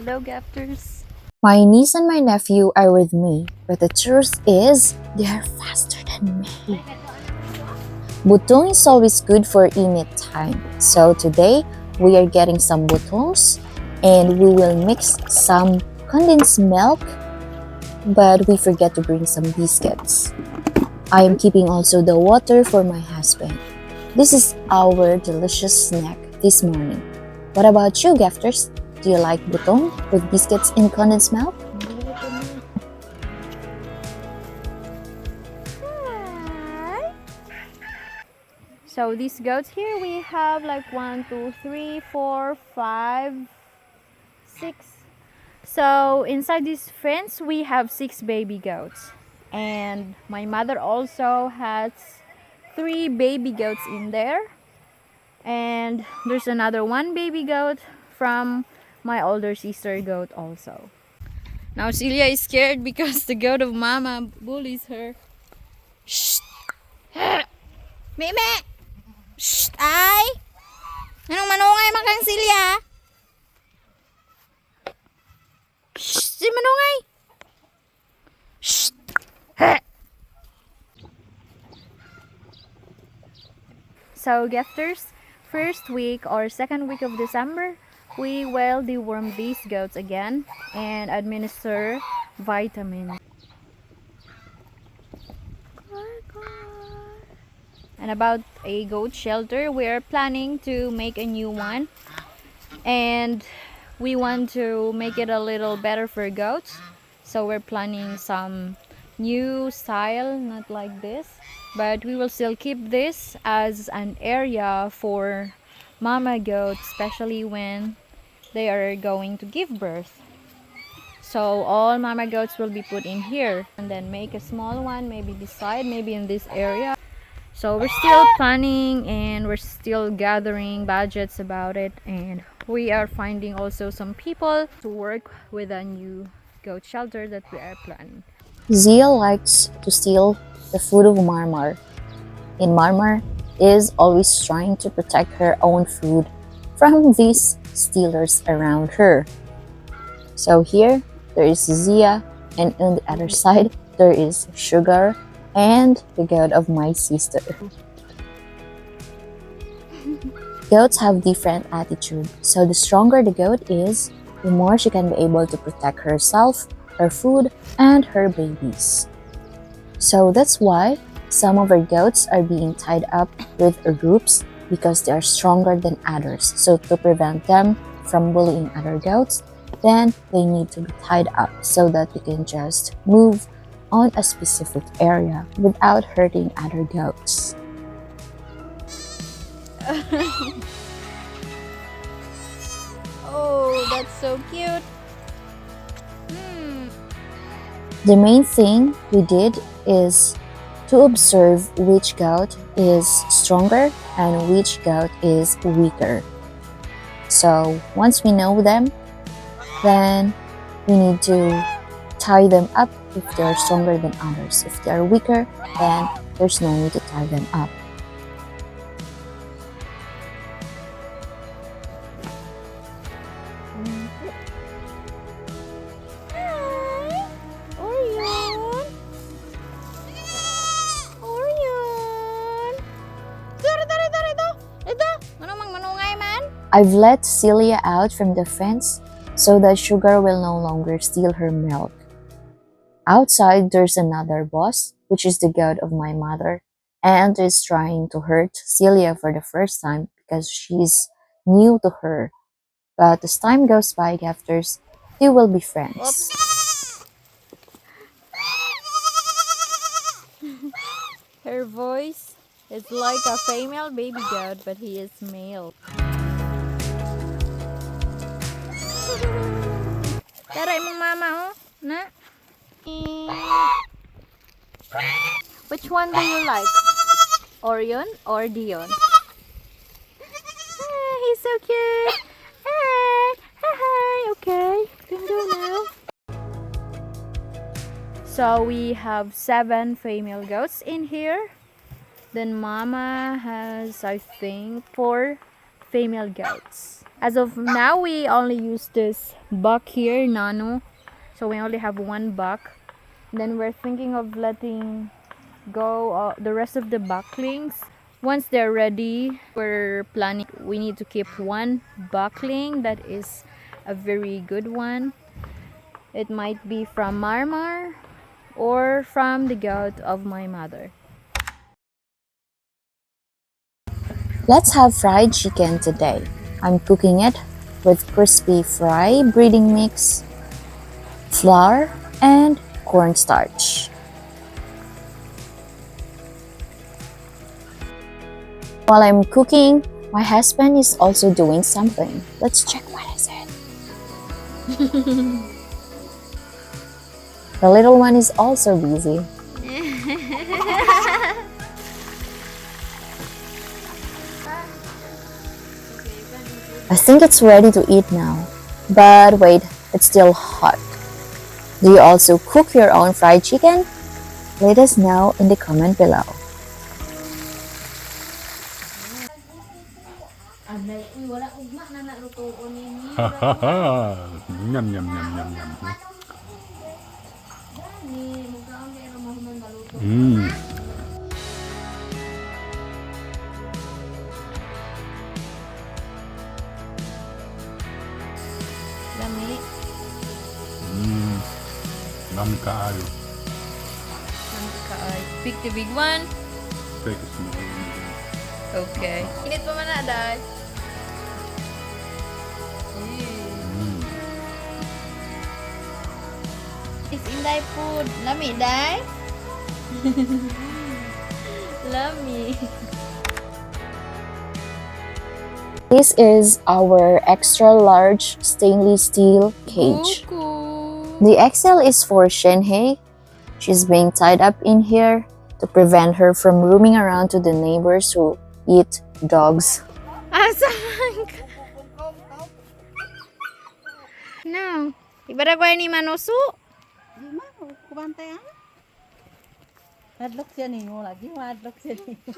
Hello, gafters. My niece and my nephew are with me, but the truth is, they are faster than me. Butong is always good for init time, so today we are getting some butongs and we will mix some condensed milk, but we forget to bring some biscuits. I am keeping also the water for my husband. This is our delicious snack this morning. What about you, gafters? Do you like butong with biscuits and condensed milk? So these goats here, we have like 1, 2, 3, 4, 5, 6. So inside this fence, we have 6 baby goats. And my mother also has 3 baby goats in there. And there's another 1 baby goat from my older sister goat also. Now Celia is scared because the goat of Mama bullies her. Shh! Meme! Shh! Ay! Anong manungay makang Celia? Shh! Si manungay! Shh! So, gafters, first week or second week of December, we will deworm these goats again and administer vitamins. And about a goat shelter, we are planning to make a new one, and we want to make it a little better for goats. So we're planning some new style, not like this, but we will still keep this as an area for mama goats, especially when they are going to give birth. So all mama goats will be put in here, and then make a small one maybe beside, maybe in this area. So we're still planning and we're still gathering budgets about it, and we are finding also some people to work with a new goat shelter that we are planning. Zia likes to steal the food of Marmar, and Marmar is always trying to protect her own food from these stealers around her. So here, there is Zia, and on the other side, there is Sugar and the goat of my sister. Goats have different attitude, so the stronger the goat is, the more she can be able to protect herself, her food, and her babies. So that's why some of our goats are being tied up with groups because they are stronger than others. So to prevent them from bullying other goats, then they need to be tied up so that they can just move on a specific area without hurting other goats. Oh, that's so cute. The main thing we did is to observe which goat is stronger and which goat is weaker. So once we know them, then we need to tie them up if they are stronger than others. If they are weaker, then there's no need to tie them up. Orion! Orion! Ito! Ano mang manungay man? I've let Celia out from the fence so that Sugar will no longer steal her milk. Outside, there's another boss, which is the goat of my mother, and is trying to hurt Celia for the first time because she's new to her. But as time goes by, gafters, they will be friends. Her voice is like a female baby goat, but he is male. Taray mong mama, oh. Na? Which one do you like? Orion or Dion? Ah, he's so cute. Hi. Hi. Okay. Can go now. So we have 7 female goats in here. Then Mama has, I think, 4 female goats. As of now, we only use this buck here, Nano. So we only have one buck. Then we're thinking of letting go the rest of the bucklings. Once they're ready, we're planning we need to keep one buckling that is a very good one. It might be from Marmar or from the goat of my mother. Let's have fried chicken today. I'm cooking it with crispy fry breeding mix, flour, and cornstarch. While I'm cooking, my husband is also doing something. Let's check what is it. The little one is also busy. I think it's ready to eat now. But wait, it's still hot. Do you also cook your own fried chicken? Let us know in the comment below. Nhầm nhầm nhầm nhầm nhầm. Lami. Lami kaayo. Pick the big one. Take a small one. Okay. Init pa man na, Dad. It's in thy food. Lami, Dad. Lami. This is our extra large stainless steel cage. Cuckoo. The XL is for Shenhei. She's being tied up in here to prevent her from roaming around to the neighbors who eat dogs. Asan ka? No. Ibadah ko ni manusu. Kubantayan. Madlock siya ninyo lagi. Madlock siya ninyo.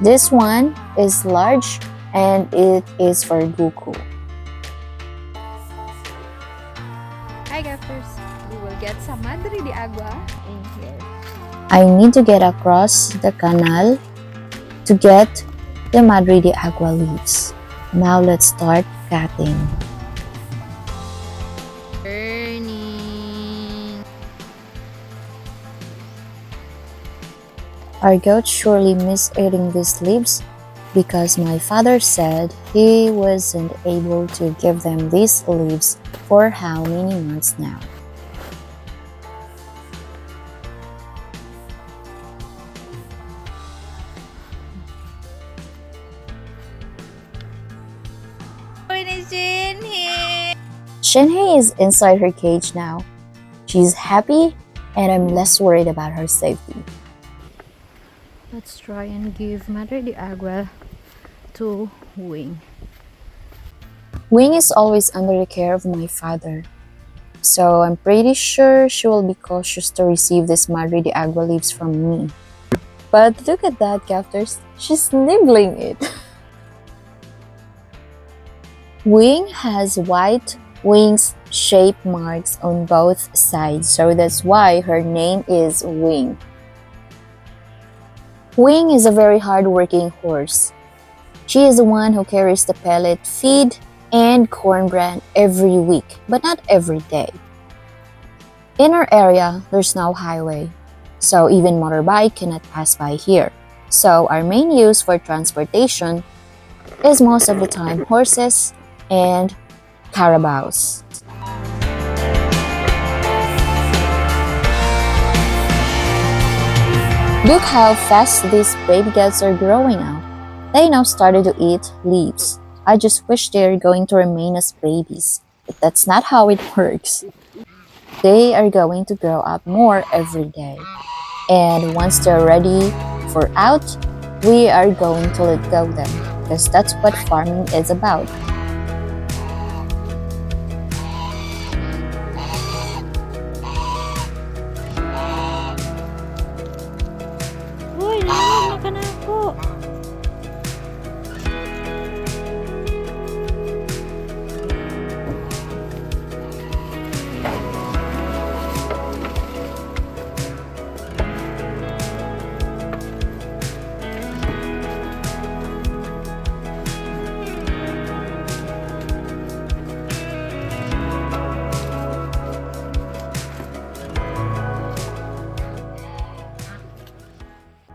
This one is large and it is for Goku. Hi, Gaffers. We will get some Madre de Agua in here. I need to get across the canal to get the Madre de Agua leaves. Now let's start cutting. Burning. Our goats surely miss eating these leaves because my father said he wasn't able to give them these leaves for how many months now. Shenhei is inside her cage now. She's happy and I'm less worried about her safety. Let's try and give Madre de Agua to Wing. Wing is always under the care of my father, so I'm pretty sure she will be cautious to receive this Madre de Agua leaves from me. But look at that, Gaffers. She's nibbling it. Wing has white wings shape marks on both sides, so that's why her name is Wing. Wing is a very hard-working horse. She is the one who carries the pellet feed and corn bran every week, but not every day. In our area, there's no highway, so even motorbike cannot pass by here. So our main use for transportation is most of the time horses and carabaos. Look how fast these baby goats are growing out. They now started to eat leaves. I just wish they're going to remain as babies, but that's not how it works. They are going to grow up more every day. And once they're ready for out, we are going to let go them because that's what farming is about. Uy, nalala ka na ako.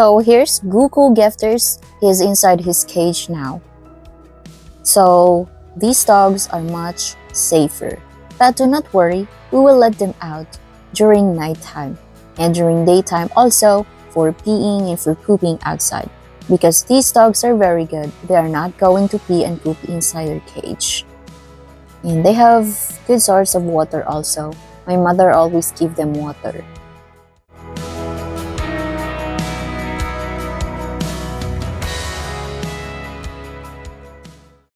So here's Guku Gifters. He's inside his cage now. So these dogs are much safer. But do not worry, we will let them out during nighttime and during daytime also for peeing and for pooping outside. Because these dogs are very good. They are not going to pee and poop inside their cage. And they have good source of water also. My mother always give them water.